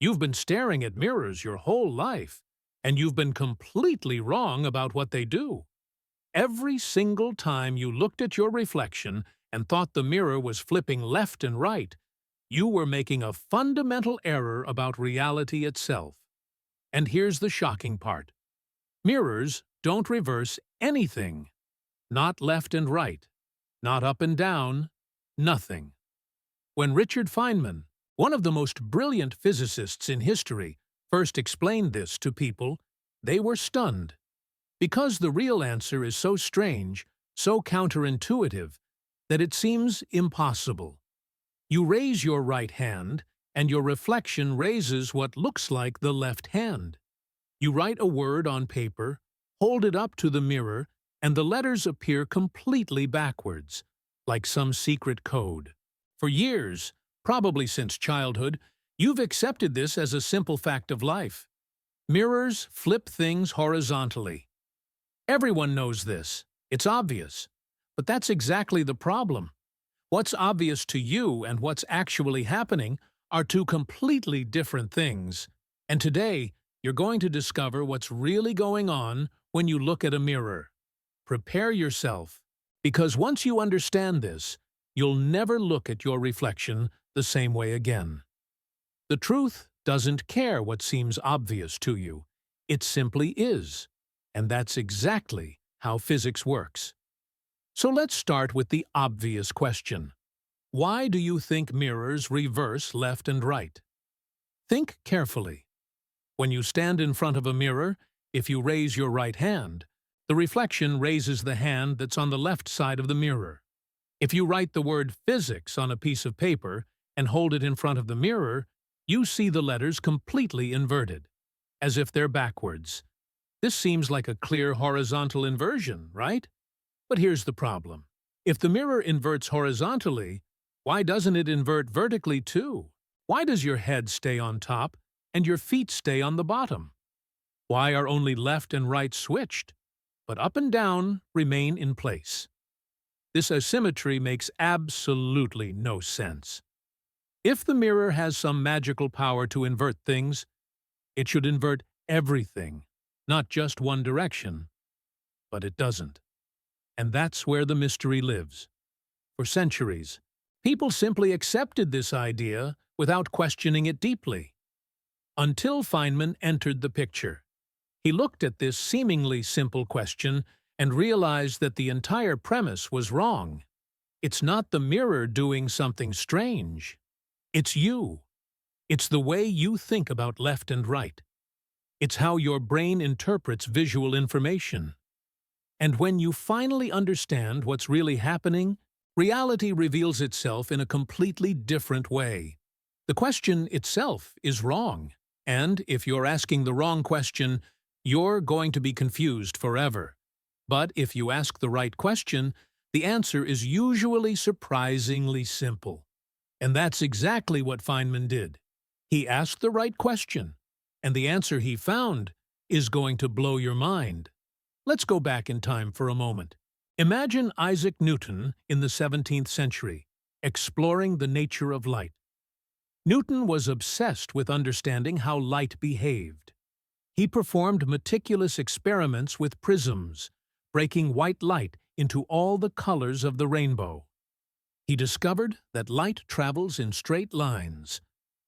You've been staring at mirrors your whole life, and you've been completely wrong about what they do. Every single time you looked at your reflection and thought the mirror was flipping left and right, you were making a fundamental error about reality itself. And here's the shocking part. Mirrors don't reverse anything. Not left and right. Not up and down. Nothing. When Richard Feynman, one of the most brilliant physicists in history, first explained this to people, they were stunned. Because the real answer is so strange, so counterintuitive, that it seems impossible. You raise your right hand, and your reflection raises what looks like the left hand. You write a word on paper, hold it up to the mirror, and the letters appear completely backwards, like some secret code. For years, probably since childhood, you've accepted this as a simple fact of life. Mirrors flip things horizontally. Everyone knows this. It's obvious. But that's exactly the problem. What's obvious to you and what's actually happening are two completely different things. And today, you're going to discover what's really going on when you look at a mirror. Prepare yourself, because once you understand this, you'll never look at your reflection the same way again. The truth doesn't care what seems obvious to you. It simply is. And that's exactly how physics works. So let's start with the obvious question. Why do you think mirrors reverse left and right? Think carefully. When you stand in front of a mirror, if you raise your right hand, the reflection raises the hand that's on the left side of the mirror. If you write the word physics on a piece of paper and hold it in front of the mirror, you see the letters completely inverted, as if they're backwards. This seems like a clear horizontal inversion, right? But here's the problem. If the mirror inverts horizontally, why doesn't it invert vertically too? Why does your head stay on top and your feet stay on the bottom? Why are only left and right switched, but up and down remain in place? This asymmetry makes absolutely no sense. If the mirror has some magical power to invert things, it should invert everything, not just one direction. But it doesn't. And that's where the mystery lives. For centuries, people simply accepted this idea without questioning it deeply. Until Feynman entered the picture. He looked at this seemingly simple question and realized that the entire premise was wrong. It's not the mirror doing something strange. It's you. It's the way you think about left and right. It's how your brain interprets visual information. And when you finally understand what's really happening, reality reveals itself in a completely different way. The question itself is wrong, and if you're asking the wrong question, you're going to be confused forever. But if you ask the right question, the answer is usually surprisingly simple. And that's exactly what Feynman did. He asked the right question, and the answer he found is going to blow your mind. Let's go back in time for a moment. Imagine Isaac Newton in the 17th century, exploring the nature of light. Newton was obsessed with understanding how light behaved. He performed meticulous experiments with prisms, breaking white light into all the colors of the rainbow. He discovered that light travels in straight lines,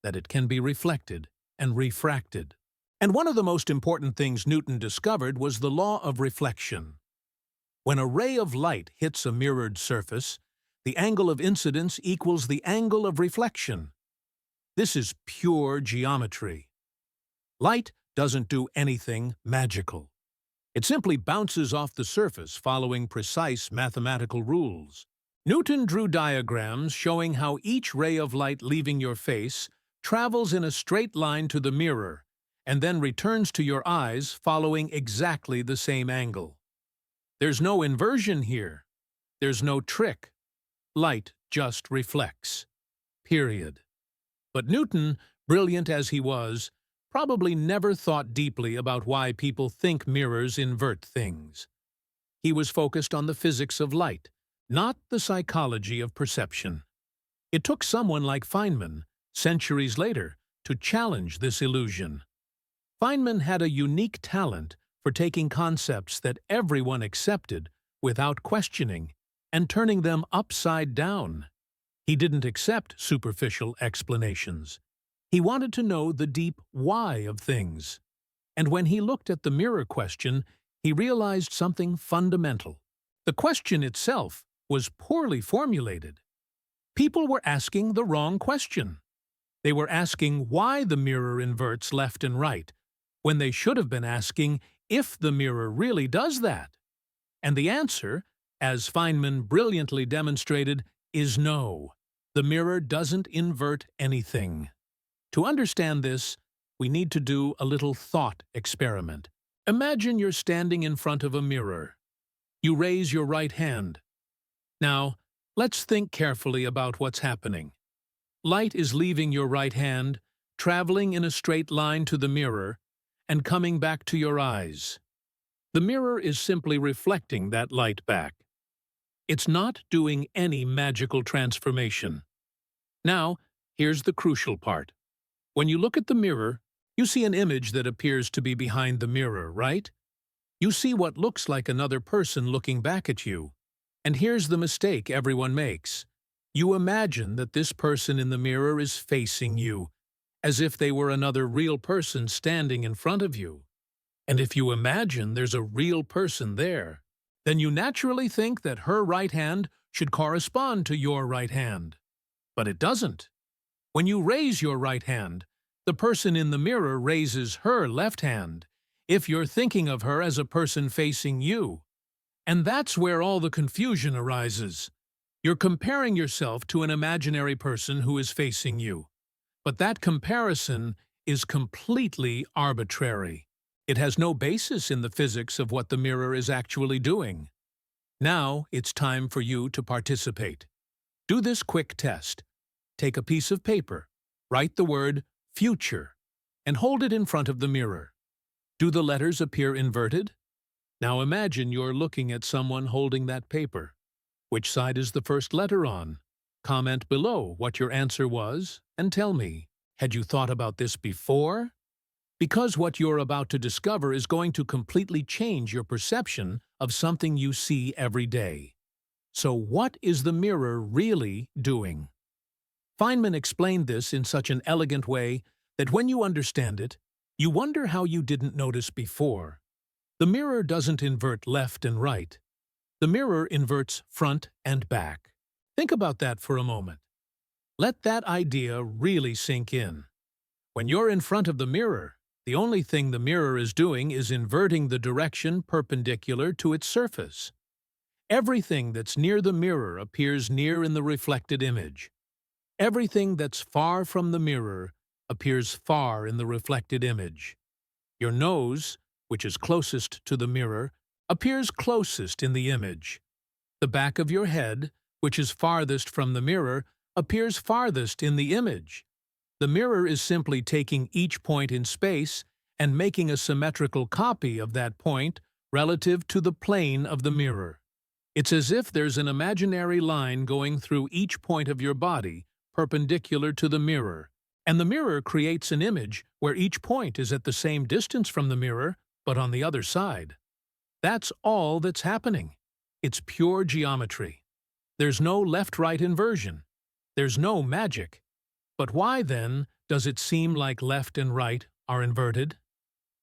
that it can be reflected and refracted. And one of the most important things Newton discovered was the law of reflection. When a ray of light hits a mirrored surface, the angle of incidence equals the angle of reflection. This is pure geometry. Light doesn't do anything magical. It simply bounces off the surface following precise mathematical rules. Newton drew diagrams showing how each ray of light leaving your face travels in a straight line to the mirror and then returns to your eyes following exactly the same angle. There's no inversion here. There's no trick. Light just reflects. Period. But Newton, brilliant as he was, probably never thought deeply about why people think mirrors invert things. He was focused on the physics of light, not the psychology of perception. It took someone like Feynman, centuries later, to challenge this illusion. Feynman had a unique talent for taking concepts that everyone accepted without questioning and turning them upside down. He didn't accept superficial explanations. He wanted to know the deep why of things. And when he looked at the mirror question, he realized something fundamental. The question itself was poorly formulated. People were asking the wrong question. They were asking why the mirror inverts left and right, when they should have been asking if the mirror really does that. And the answer, as Feynman brilliantly demonstrated, is no. The mirror doesn't invert anything. To understand this, we need to do a little thought experiment. Imagine you're standing in front of a mirror. You raise your right hand. Now, let's think carefully about what's happening. Light is leaving your right hand, traveling in a straight line to the mirror, and coming back to your eyes. The mirror is simply reflecting that light back. It's not doing any magical transformation. Now, here's the crucial part. When you look at the mirror, you see an image that appears to be behind the mirror, right? You see what looks like another person looking back at you. And here's the mistake everyone makes. You imagine that this person in the mirror is facing you, as if they were another real person standing in front of you. And if you imagine there's a real person there, then you naturally think that her right hand should correspond to your right hand. But it doesn't. When you raise your right hand, the person in the mirror raises her left hand, if you're thinking of her as a person facing you. And that's where all the confusion arises. You're comparing yourself to an imaginary person who is facing you. But that comparison is completely arbitrary. It has no basis in the physics of what the mirror is actually doing. Now it's time for you to participate. Do this quick test. Take a piece of paper, write the word future, and hold it in front of the mirror. Do the letters appear inverted? Now imagine you're looking at someone holding that paper. Which side is the first letter on? Comment below what your answer was and tell me, had you thought about this before? Because what you're about to discover is going to completely change your perception of something you see every day. So what is the mirror really doing? Feynman explained this in such an elegant way that when you understand it, you wonder how you didn't notice before. The mirror doesn't invert left and right. The mirror inverts front and back. Think about that for a moment. Let that idea really sink in. When you're in front of the mirror, the only thing the mirror is doing is inverting the direction perpendicular to its surface. Everything that's near the mirror appears near in the reflected image. Everything that's far from the mirror appears far in the reflected image. Your nose, which is closest to the mirror, appears closest in the image. The back of your head, which is farthest from the mirror, appears farthest in the image. The mirror is simply taking each point in space and making a symmetrical copy of that point relative to the plane of the mirror. It's as if there's an imaginary line going through each point of your body, perpendicular to the mirror, and the mirror creates an image where each point is at the same distance from the mirror, but on the other side. That's all that's happening. It's pure geometry. There's no left-right inversion. There's no magic. But why, then, does it seem like left and right are inverted?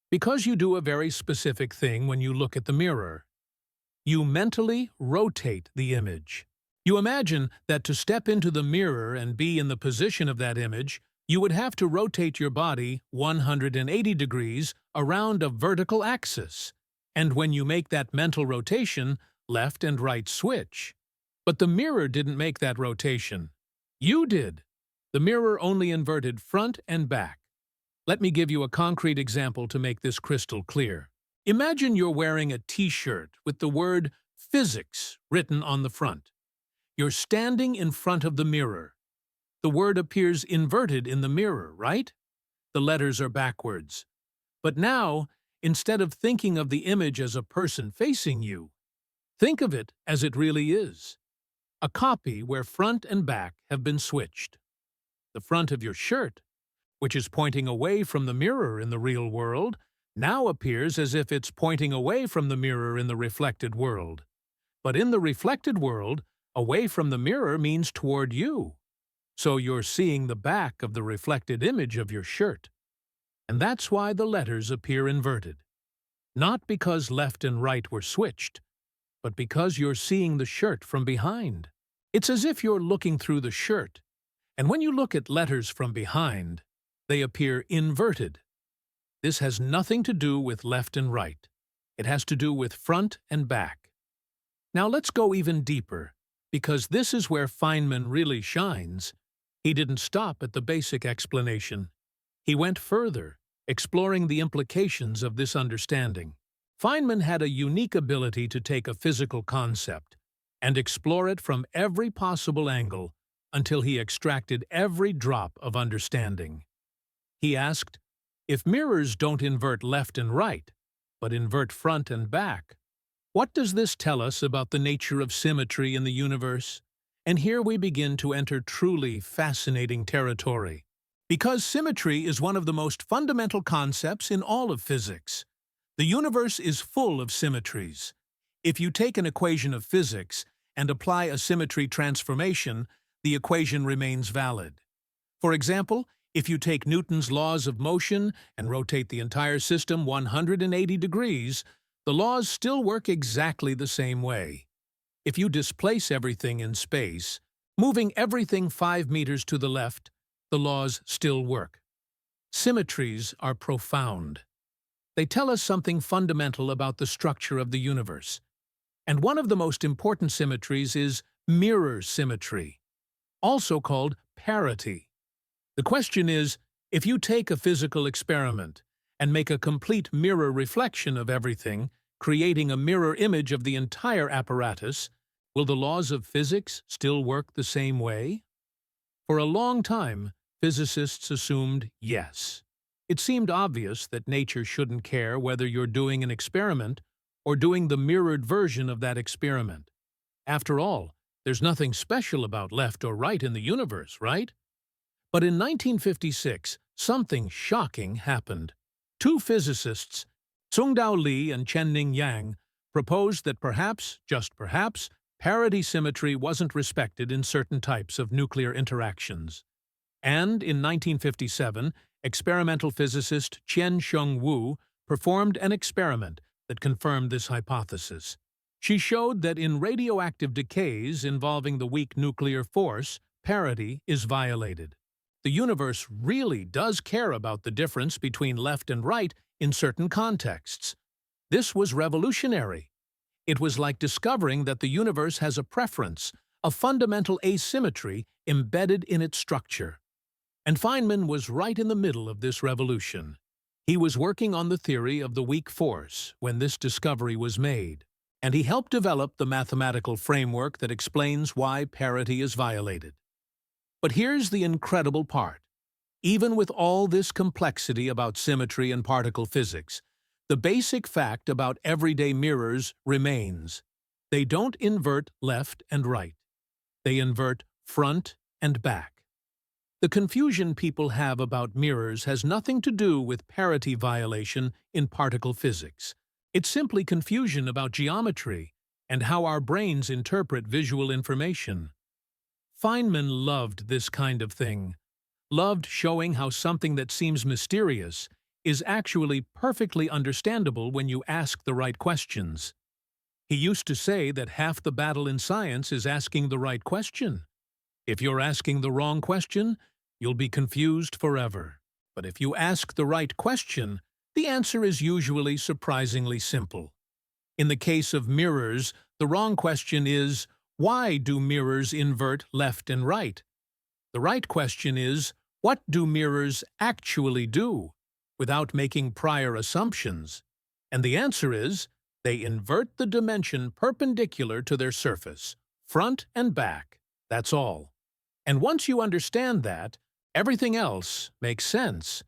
Because you do a very specific thing when you look at the mirror. You mentally rotate the image. You imagine that to step into the mirror and be in the position of that image, you would have to rotate your body 180 degrees around a vertical axis. And when you make that mental rotation, left and right switch. But the mirror didn't make that rotation. You did. The mirror only inverted front and back. Let me give you a concrete example to make this crystal clear. Imagine you're wearing a t-shirt with the word physics written on the front. You're standing in front of the mirror. The word appears inverted in the mirror, right? The letters are backwards. But now, instead of thinking of the image as a person facing you, think of it as it really is. A copy where front and back have been switched. The front of your shirt, which is pointing away from the mirror in the real world, now appears as if it's pointing away from the mirror in the reflected world. But in the reflected world, away from the mirror means toward you. So you're seeing the back of the reflected image of your shirt. And that's why the letters appear inverted. Not because left and right were switched, but because you're seeing the shirt from behind. It's as if you're looking through the shirt, and when you look at letters from behind, they appear inverted. This has nothing to do with left and right. It has to do with front and back. Now let's go even deeper, because this is where Feynman really shines. He didn't stop at the basic explanation. He went further, exploring the implications of this understanding. Feynman had a unique ability to take a physical concept and explore it from every possible angle until he extracted every drop of understanding. He asked, if mirrors don't invert left and right, but invert front and back, what does this tell us about the nature of symmetry in the universe? And here we begin to enter truly fascinating territory. Because symmetry is one of the most fundamental concepts in all of physics. The universe is full of symmetries. If you take an equation of physics and apply a symmetry transformation, the equation remains valid. For example, if you take Newton's laws of motion and rotate the entire system 180 degrees, the laws still work exactly the same way. If you displace everything in space, moving everything 5 meters to the left, the laws still work. Symmetries are profound. They tell us something fundamental about the structure of the universe. And one of the most important symmetries is mirror symmetry, also called parity. The question is, if you take a physical experiment and make a complete mirror reflection of everything, creating a mirror image of the entire apparatus, will the laws of physics still work the same way? For a long time, physicists assumed yes. It seemed obvious that nature shouldn't care whether you're doing an experiment or doing the mirrored version of that experiment. After all, there's nothing special about left or right in the universe, right? But in 1956, something shocking happened. Two physicists, Tsung-Dao Lee and Chen-Ning Yang, proposed that perhaps, just perhaps, parity symmetry wasn't respected in certain types of nuclear interactions. And in 1957, experimental physicist Chien-Shiung Wu performed an experiment that confirmed this hypothesis. She showed that in radioactive decays involving the weak nuclear force, parity is violated. The universe really does care about the difference between left and right in certain contexts. This was revolutionary. It was like discovering that the universe has a preference, a fundamental asymmetry embedded in its structure. And Feynman was right in the middle of this revolution. He was working on the theory of the weak force when this discovery was made, and he helped develop the mathematical framework that explains why parity is violated. But here's the incredible part. Even with all this complexity about symmetry and particle physics, the basic fact about everyday mirrors remains. They don't invert left and right. They invert front and back. The confusion people have about mirrors has nothing to do with parity violation in particle physics. It's simply confusion about geometry and how our brains interpret visual information. Feynman loved this kind of thing, loved showing how something that seems mysterious is actually perfectly understandable when you ask the right questions. He used to say that half the battle in science is asking the right question. If you're asking the wrong question, you'll be confused forever. But if you ask the right question, the answer is usually surprisingly simple. In the case of mirrors, the wrong question is, why do mirrors invert left and right? The right question is, what do mirrors actually do, without making prior assumptions? And the answer is, they invert the dimension perpendicular to their surface, front and back, that's all. And once you understand that, everything else makes sense.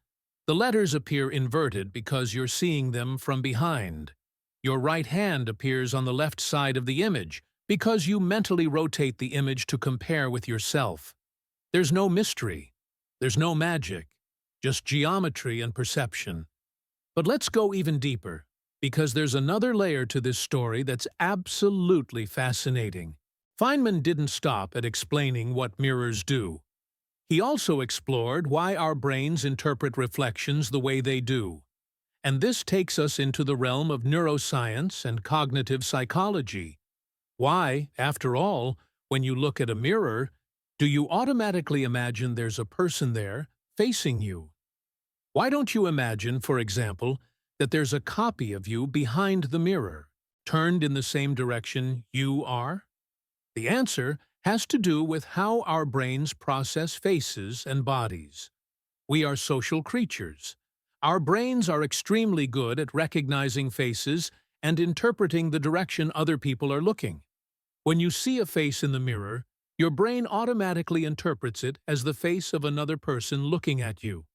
The letters appear inverted because you're seeing them from behind. Your right hand appears on the left side of the image because you mentally rotate the image to compare with yourself. There's no mystery. There's no magic. just geometry and perception. But let's go even deeper, because there's another layer to this story that's absolutely fascinating. Feynman didn't stop at explaining what mirrors do. He also explored why our brains interpret reflections the way they do. And this takes us into the realm of neuroscience and cognitive psychology. Why, after all, when you look at a mirror, do you automatically imagine there's a person there, facing you? Why don't you imagine, for example, that there's a copy of you behind the mirror, turned in the same direction you are? The answer has to do with how our brains process faces and bodies. We are social creatures. Our brains are extremely good at recognizing faces and interpreting the direction other people are looking. When you see a face in the mirror, your brain automatically interprets it as the face of another person looking at you.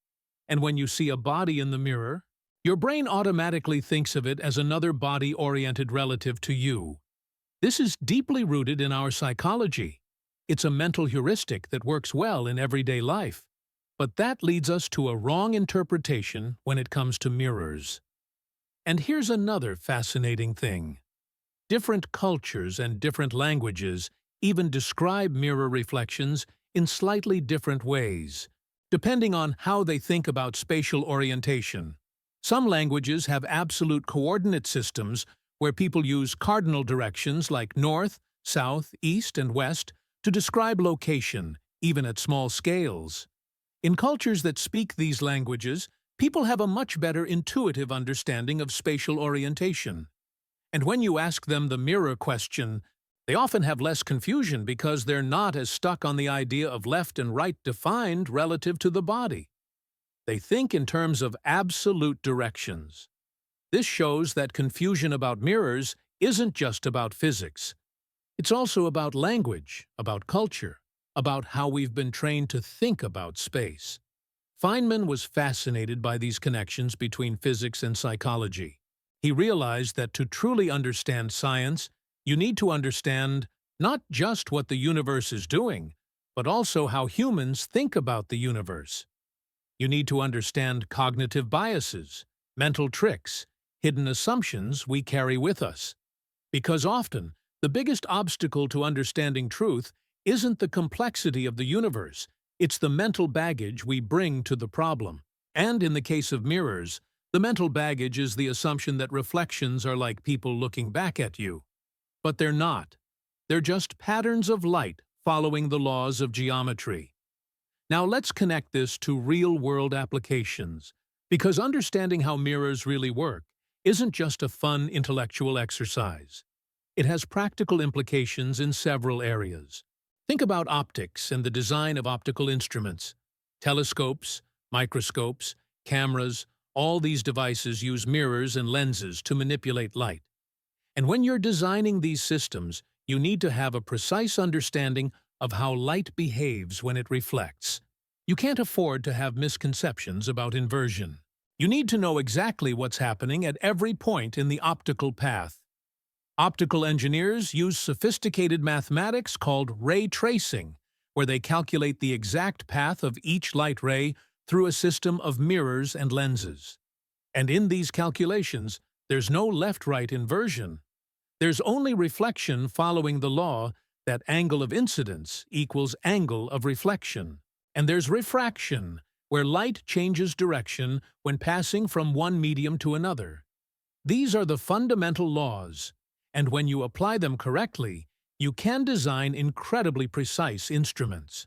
And when you see a body in the mirror, your brain automatically thinks of it as another body-oriented relative to you. This is deeply rooted in our psychology. It's a mental heuristic that works well in everyday life. But that leads us to a wrong interpretation when it comes to mirrors. And here's another fascinating thing. Different cultures and different languages even describe mirror reflections in slightly different ways, depending on how they think about spatial orientation. Some languages have absolute coordinate systems where people use cardinal directions like north, south, east, and west to describe location, even at small scales. In cultures that speak these languages, people have a much better intuitive understanding of spatial orientation. And when you ask them the mirror question, they often have less confusion because they're not as stuck on the idea of left and right defined relative to the body. They think in terms of absolute directions. This shows that confusion about mirrors isn't just about physics. It's also about language, about culture, about how we've been trained to think about space. Feynman was fascinated by these connections between physics and psychology. He realized that to truly understand science, you need to understand not just what the universe is doing, but also how humans think about the universe. You need to understand cognitive biases, mental tricks, hidden assumptions we carry with us. Because often, the biggest obstacle to understanding truth isn't the complexity of the universe, it's the mental baggage we bring to the problem. And in the case of mirrors, the mental baggage is the assumption that reflections are like people looking back at you. But they're not. They're just patterns of light following the laws of geometry. Now let's connect this to real-world applications, because understanding how mirrors really work isn't just a fun intellectual exercise. It has practical implications in several areas. Think about optics and the design of optical instruments. Telescopes, microscopes, cameras, all these devices use mirrors and lenses to manipulate light. And when you're designing these systems, you need to have a precise understanding of how light behaves when it reflects. You can't afford to have misconceptions about inversion. You need to know exactly what's happening at every point in the optical path. Optical engineers use sophisticated mathematics called ray tracing, where they calculate the exact path of each light ray through a system of mirrors and lenses. And in these calculations, there's no left-right inversion. There's only reflection following the law that angle of incidence equals angle of reflection. And there's refraction, where light changes direction when passing from one medium to another. These are the fundamental laws, and when you apply them correctly, you can design incredibly precise instruments.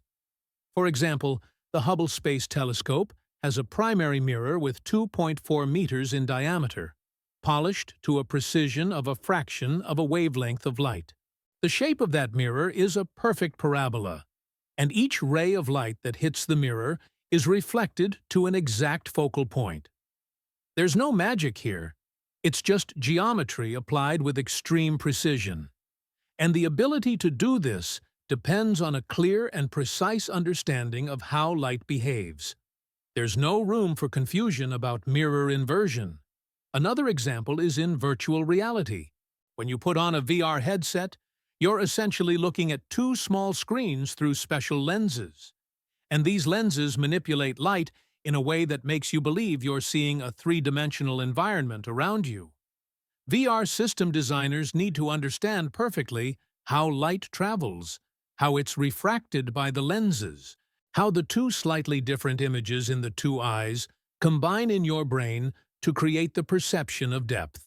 For example, the Hubble Space Telescope has a primary mirror with 2.4 meters in diameter, polished to a precision of a fraction of a wavelength of light. The shape of that mirror is a perfect parabola, and each ray of light that hits the mirror is reflected to an exact focal point. There's no magic here. It's just geometry applied with extreme precision. And the ability to do this depends on a clear and precise understanding of how light behaves. There's no room for confusion about mirror inversion. Another example is in virtual reality. When you put on a VR headset, you're essentially looking at two small screens through special lenses. And these lenses manipulate light in a way that makes you believe you're seeing a three-dimensional environment around you. VR system designers need to understand perfectly how light travels, how it's refracted by the lenses, how the two slightly different images in the two eyes combine in your brain to create the perception of depth.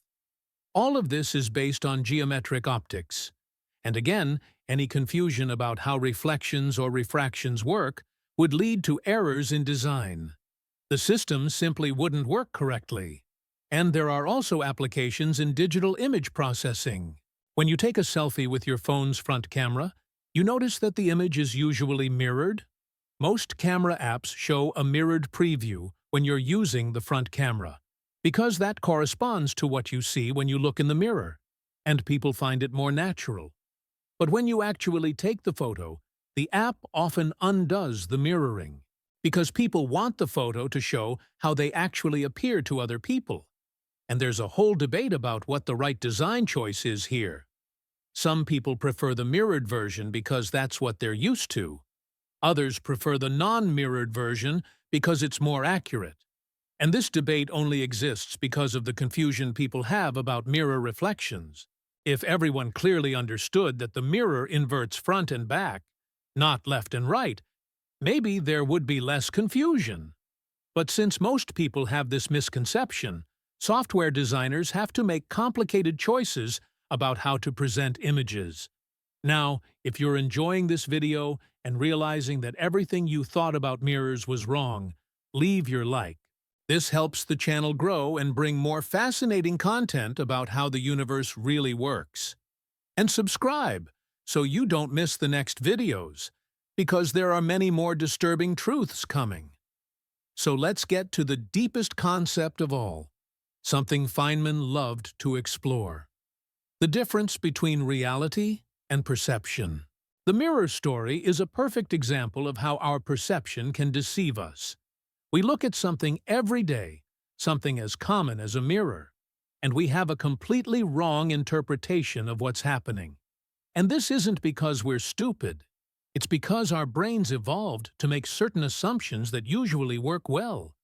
All of this is based on geometric optics. And again, any confusion about how reflections or refractions work would lead to errors in design. The system simply wouldn't work correctly. And there are also applications in digital image processing. When you take a selfie with your phone's front camera, you notice that the image is usually mirrored. Most camera apps show a mirrored preview when you're using the front camera, because that corresponds to what you see when you look in the mirror, and people find it more natural. But when you actually take the photo, the app often undoes the mirroring, because people want the photo to show how they actually appear to other people. And there's a whole debate about what the right design choice is here. Some people prefer the mirrored version because that's what they're used to. Others prefer the non-mirrored version because it's more accurate. And this debate only exists because of the confusion people have about mirror reflections. If everyone clearly understood that the mirror inverts front and back, not left and right, maybe there would be less confusion. But since most people have this misconception, software designers have to make complicated choices about how to present images. Now, if you're enjoying this video and realizing that everything you thought about mirrors was wrong, leave your like. This helps the channel grow and bring more fascinating content about how the universe really works. And subscribe so you don't miss the next videos, because there are many more disturbing truths coming. So let's get to the deepest concept of all, something Feynman loved to explore: the difference between reality and perception. The mirror story is a perfect example of how our perception can deceive us. We look at something every day, something as common as a mirror, and we have a completely wrong interpretation of what's happening. And this isn't because we're stupid. It's because our brains evolved to make certain assumptions that usually work well,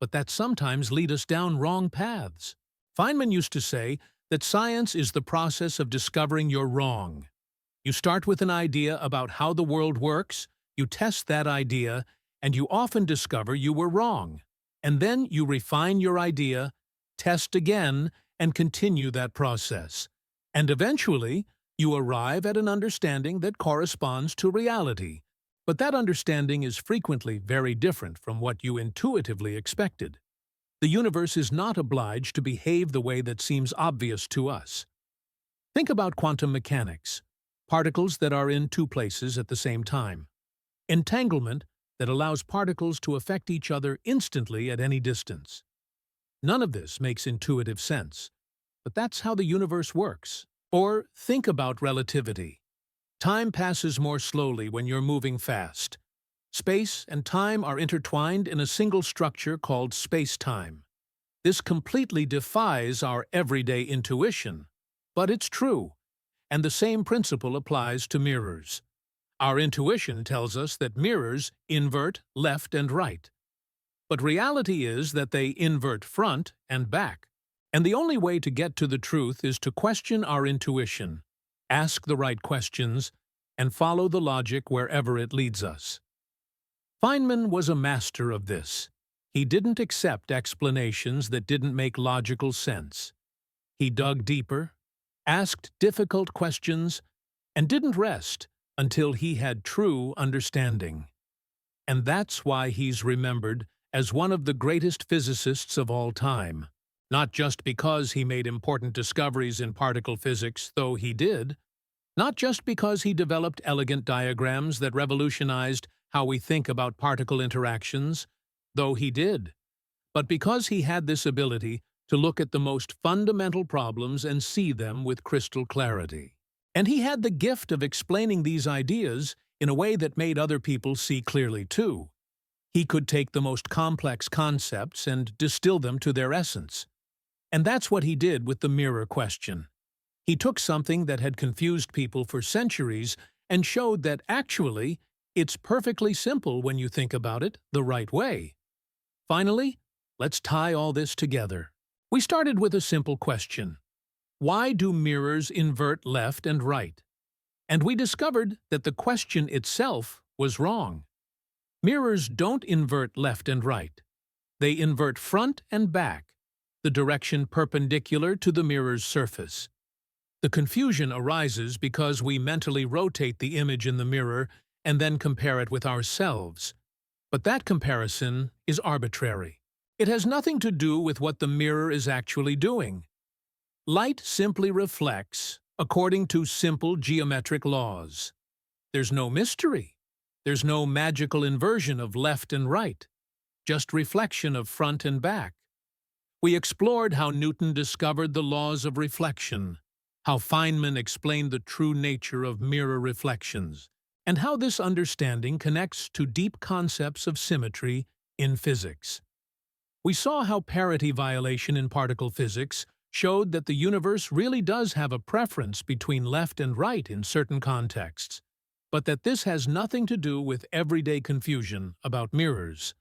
but that sometimes lead us down wrong paths. Feynman used to say that science is the process of discovering you're wrong. You start with an idea about how the world works, you test that idea, and you often discover you were wrong. And then you refine your idea, test again, and continue that process. And eventually, you arrive at an understanding that corresponds to reality. But that understanding is frequently very different from what you intuitively expected. The universe is not obliged to behave the way that seems obvious to us. Think about quantum mechanics, particles that are in two places at the same time. Entanglement that allows particles to affect each other instantly at any distance. None of this makes intuitive sense, but that's how the universe works. Or think about relativity. Time passes more slowly when you're moving fast. Space and time are intertwined in a single structure called space-time. This completely defies our everyday intuition, but it's true, and the same principle applies to mirrors. Our intuition tells us that mirrors invert left and right. But reality is that they invert front and back. And the only way to get to the truth is to question our intuition, ask the right questions, and follow the logic wherever it leads us. Feynman was a master of this. He didn't accept explanations that didn't make logical sense. He dug deeper, asked difficult questions, and didn't rest until he had true understanding. And that's why he's remembered as one of the greatest physicists of all time. Not just because he made important discoveries in particle physics, though he did. Not just because he developed elegant diagrams that revolutionized how we think about particle interactions, though he did. But because he had this ability to look at the most fundamental problems and see them with crystal clarity. And he had the gift of explaining these ideas in a way that made other people see clearly too. He could take the most complex concepts and distill them to their essence. And that's what he did with the mirror question. He took something that had confused people for centuries and showed that actually it's perfectly simple when you think about it the right way. Finally, let's tie all this together. We started with a simple question. Why do mirrors invert left and right? And we discovered that the question itself was wrong. Mirrors don't invert left and right. They invert front and back, the direction perpendicular to the mirror's surface. The confusion arises because we mentally rotate the image in the mirror and then compare it with ourselves. But that comparison is arbitrary. It has nothing to do with what the mirror is actually doing. Light simply reflects according to simple geometric laws. There's no mystery. There's no magical inversion of left and right, just reflection of front and back. We explored how Newton discovered the laws of reflection, how Feynman explained the true nature of mirror reflections, and how this understanding connects to deep concepts of symmetry in physics. We saw how parity violation in particle physics showed that the universe really does have a preference between left and right in certain contexts, but that this has nothing to do with everyday confusion about mirrors.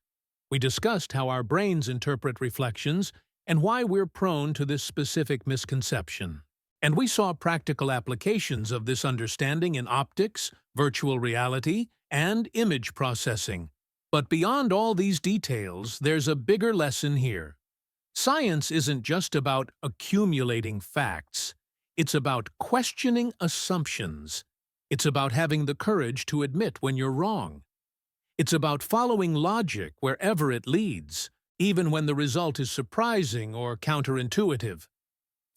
We discussed how our brains interpret reflections and why we're prone to this specific misconception. And we saw practical applications of this understanding in optics, virtual reality, and image processing. But beyond all these details, there's a bigger lesson here. Science isn't just about accumulating facts. It's about questioning assumptions. It's about having the courage to admit when you're wrong. It's about following logic wherever it leads, even when the result is surprising or counterintuitive.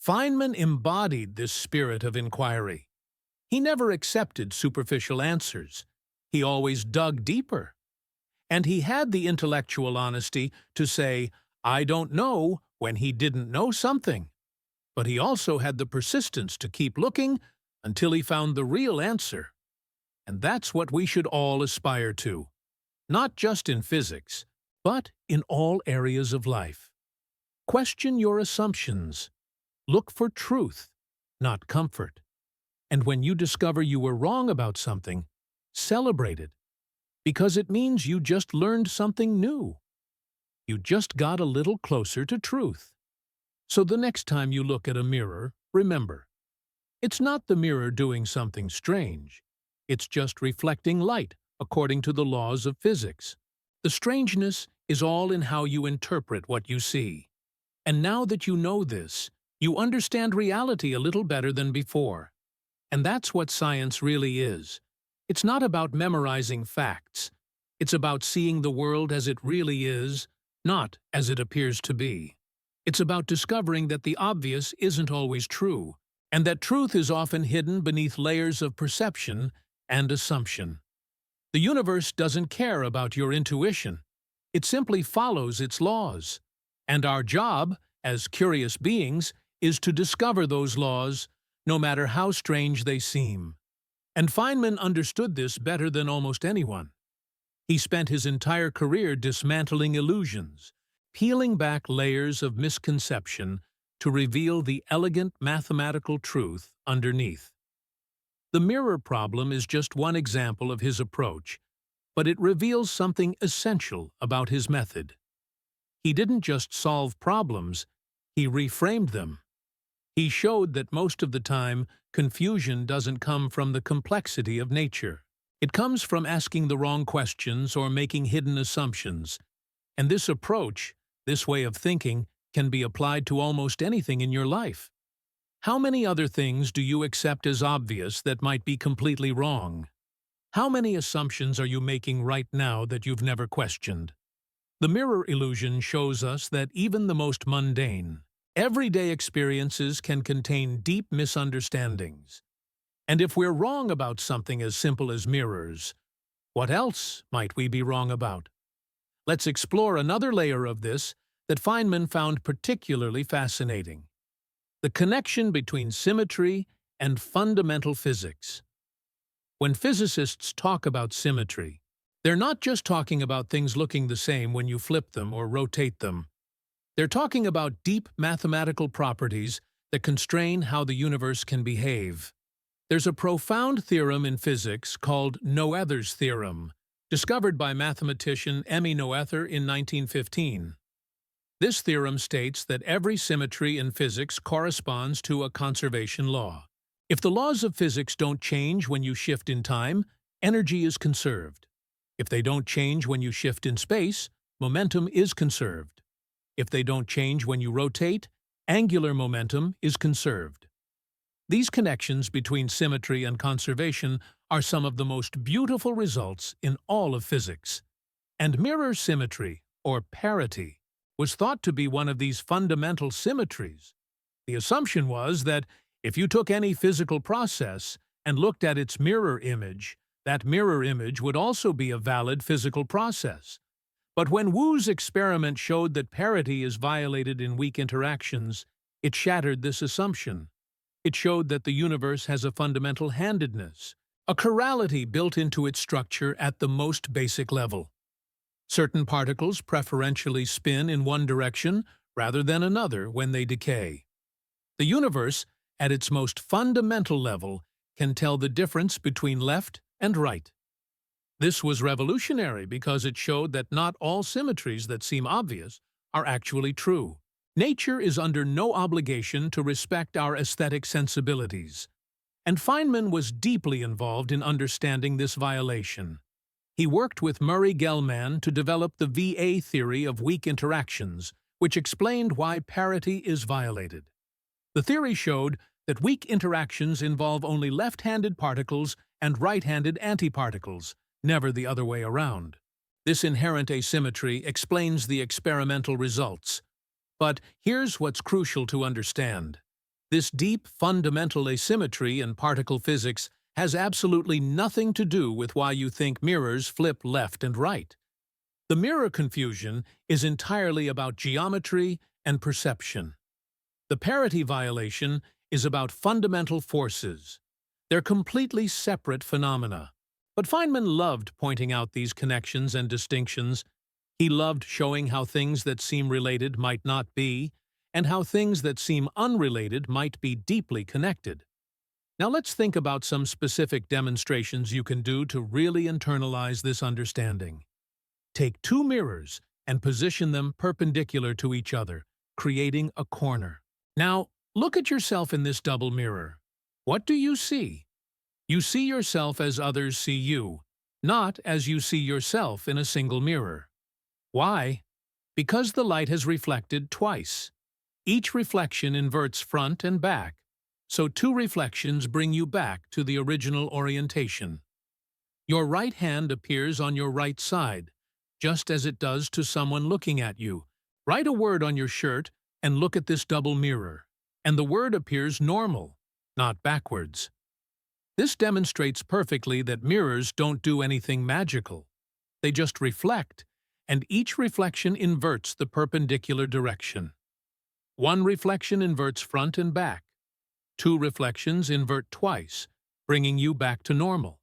Feynman embodied this spirit of inquiry. He never accepted superficial answers. He always dug deeper. And he had the intellectual honesty to say, "I don't know," when he didn't know something. But he also had the persistence to keep looking until he found the real answer. And that's what we should all aspire to, not just in physics, but in all areas of life. Question your assumptions. Look for truth, not comfort. And when you discover you were wrong about something, celebrate it, because it means you just learned something new. You just got a little closer to truth. So the next time you look at a mirror, remember, it's not the mirror doing something strange. It's just reflecting light according to the laws of physics. The strangeness is all in how you interpret what you see. And now that you know this, you understand reality a little better than before. And that's what science really is. It's not about memorizing facts. It's about seeing the world as it really is, not as it appears to be. It's about discovering that the obvious isn't always true, and that truth is often hidden beneath layers of perception and assumption. The universe doesn't care about your intuition. It simply follows its laws. And our job, as curious beings, is to discover those laws, no matter how strange they seem. And Feynman understood this better than almost anyone. He spent his entire career dismantling illusions, peeling back layers of misconception to reveal the elegant mathematical truth underneath. The mirror problem is just one example of his approach, but it reveals something essential about his method. He didn't just solve problems, he reframed them. He showed that most of the time, confusion doesn't come from the complexity of nature. It comes from asking the wrong questions or making hidden assumptions. And this approach, this way of thinking, can be applied to almost anything in your life. How many other things do you accept as obvious that might be completely wrong? How many assumptions are you making right now that you've never questioned? The mirror illusion shows us that even the most mundane, everyday experiences can contain deep misunderstandings. And if we're wrong about something as simple as mirrors, what else might we be wrong about? Let's explore another layer of this that Feynman found particularly fascinating: the connection between symmetry and fundamental physics. When physicists talk about symmetry, they're not just talking about things looking the same when you flip them or rotate them. They're talking about deep mathematical properties that constrain how the universe can behave. There's a profound theorem in physics called Noether's theorem, discovered by mathematician Emmy Noether in 1915. This theorem states that every symmetry in physics corresponds to a conservation law. If the laws of physics don't change when you shift in time, energy is conserved. If they don't change when you shift in space, momentum is conserved. If they don't change when you rotate, angular momentum is conserved. These connections between symmetry and conservation are some of the most beautiful results in all of physics. And mirror symmetry, or parity, was thought to be one of these fundamental symmetries. The assumption was that if you took any physical process and looked at its mirror image, that mirror image would also be a valid physical process. But when Wu's experiment showed that parity is violated in weak interactions, it shattered this assumption. It showed that the universe has a fundamental handedness, a chirality built into its structure at the most basic level. Certain particles preferentially spin in one direction rather than another when they decay. The universe, at its most fundamental level, can tell the difference between left and right. This was revolutionary because it showed that not all symmetries that seem obvious are actually true. Nature is under no obligation to respect our aesthetic sensibilities, and Feynman was deeply involved in understanding this violation. He worked with Murray Gell-Mann to develop the VA theory of weak interactions, which explained why parity is violated. The theory showed that weak interactions involve only left-handed particles and right-handed antiparticles, never the other way around. This inherent asymmetry explains the experimental results. But here's what's crucial to understand. This deep, fundamental asymmetry in particle physics has absolutely nothing to do with why you think mirrors flip left and right. The mirror confusion is entirely about geometry and perception. The parity violation is about fundamental forces. They're completely separate phenomena. But Feynman loved pointing out these connections and distinctions. He loved showing how things that seem related might not be, and how things that seem unrelated might be deeply connected. Now let's think about some specific demonstrations you can do to really internalize this understanding. Take two mirrors and position them perpendicular to each other, creating a corner. Now, look at yourself in this double mirror. What do you see? You see yourself as others see you, not as you see yourself in a single mirror. Why? Because the light has reflected twice. Each reflection inverts front and back, so two reflections bring you back to the original orientation. Your right hand appears on your right side, just as it does to someone looking at you. Write a word on your shirt and look at this double mirror, and the word appears normal, not backwards. This demonstrates perfectly that mirrors don't do anything magical. They just reflect, and each reflection inverts the perpendicular direction. One reflection inverts front and back. Two reflections invert twice, bringing you back to normal.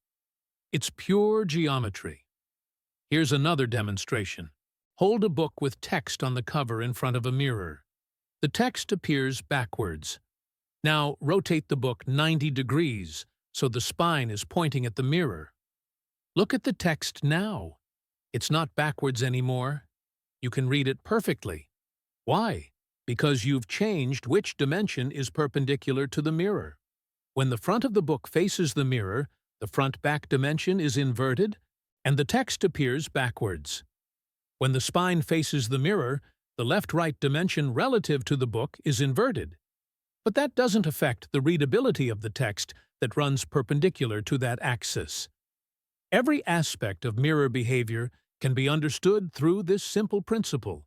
It's pure geometry. Here's another demonstration. Hold a book with text on the cover in front of a mirror. The text appears backwards. Now rotate the book 90 degrees so the spine is pointing at the mirror. Look at the text now. It's not backwards anymore. You can read it perfectly. Why? Because you've changed which dimension is perpendicular to the mirror. When the front of the book faces the mirror, the front-back dimension is inverted, and the text appears backwards. When the spine faces the mirror, the left-right dimension relative to the book is inverted. But that doesn't affect the readability of the text that runs perpendicular to that axis. Every aspect of mirror behavior can be understood through this simple principle.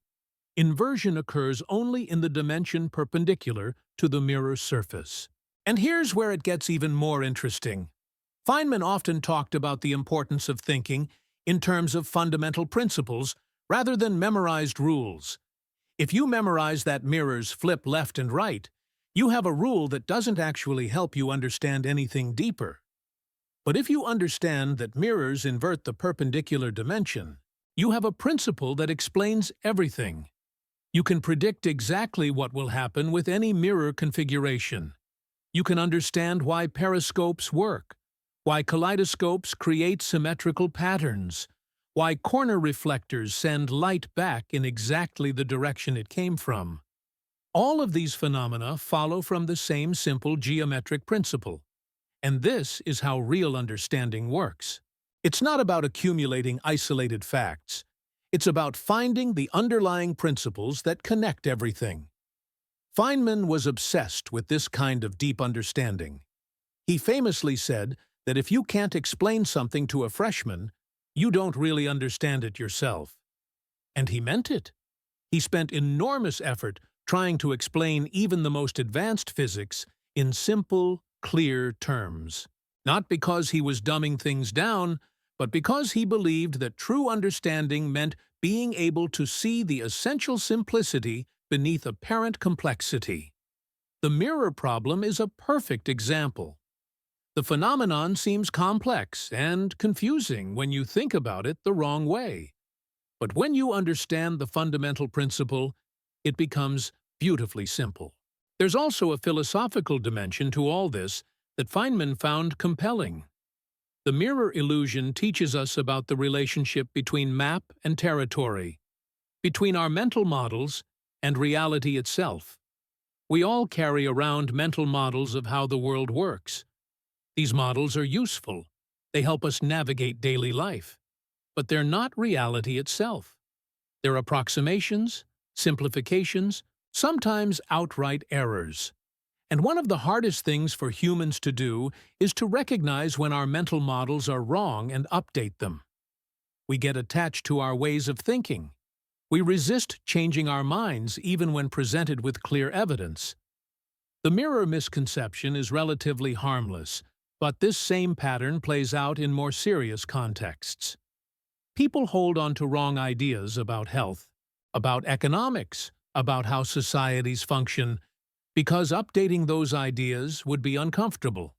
Inversion occurs only in the dimension perpendicular to the mirror surface. And here's where it gets even more interesting. Feynman often talked about the importance of thinking in terms of fundamental principles rather than memorized rules. If you memorize that mirrors flip left and right, you have a rule that doesn't actually help you understand anything deeper. But if you understand that mirrors invert the perpendicular dimension, you have a principle that explains everything. You can predict exactly what will happen with any mirror configuration. You can understand why periscopes work, why kaleidoscopes create symmetrical patterns, why corner reflectors send light back in exactly the direction it came from. All of these phenomena follow from the same simple geometric principle, and this is how real understanding works. It's not about accumulating isolated facts. It's about finding the underlying principles that connect everything. Feynman was obsessed with this kind of deep understanding. He famously said that if you can't explain something to a freshman, you don't really understand it yourself. And he meant it. He spent enormous effort trying to explain even the most advanced physics in simple, clear terms. Not because he was dumbing things down, but because he believed that true understanding meant being able to see the essential simplicity beneath apparent complexity. The mirror problem is a perfect example. The phenomenon seems complex and confusing when you think about it the wrong way. But when you understand the fundamental principle, it becomes beautifully simple. There's also a philosophical dimension to all this that Feynman found compelling. The mirror illusion teaches us about the relationship between map and territory, between our mental models and reality itself. We all carry around mental models of how the world works. These models are useful. They help us navigate daily life. But they're not reality itself. They're approximations, simplifications, sometimes outright errors. And one of the hardest things for humans to do is to recognize when our mental models are wrong and update them. We get attached to our ways of thinking. We resist changing our minds even when presented with clear evidence. The mirror misconception is relatively harmless, but this same pattern plays out in more serious contexts. People hold on to wrong ideas about health, about economics, about how societies function, because updating those ideas would be uncomfortable.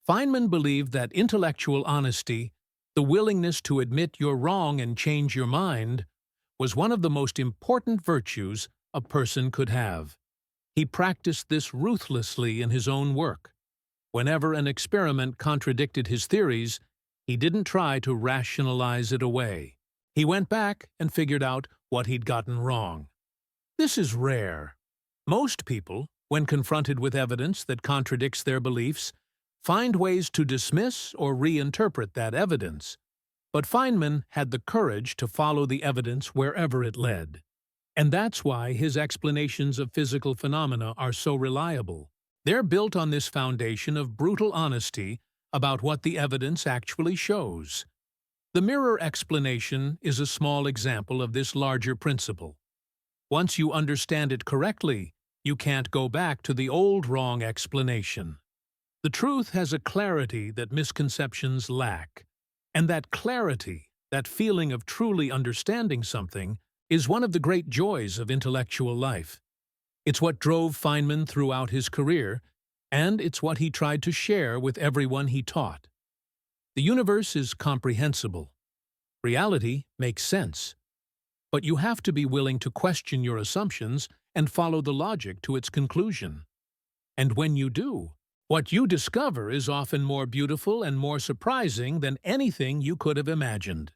Feynman believed that intellectual honesty, the willingness to admit you're wrong and change your mind, was one of the most important virtues a person could have. He practiced this ruthlessly in his own work. Whenever an experiment contradicted his theories, he didn't try to rationalize it away. He went back and figured out what he'd gotten wrong. This is rare. Most people, when confronted with evidence that contradicts their beliefs, find ways to dismiss or reinterpret that evidence. But Feynman had the courage to follow the evidence wherever it led. And that's why his explanations of physical phenomena are so reliable. They're built on this foundation of brutal honesty about what the evidence actually shows. The mirror explanation is a small example of this larger principle. Once you understand it correctly, you can't go back to the old wrong explanation. The truth has a clarity that misconceptions lack. And that clarity, that feeling of truly understanding something, is one of the great joys of intellectual life. It's what drove Feynman throughout his career, and it's what he tried to share with everyone he taught. The universe is comprehensible. Reality makes sense. But you have to be willing to question your assumptions and follow the logic to its conclusion. And when you do, what you discover is often more beautiful and more surprising than anything you could have imagined.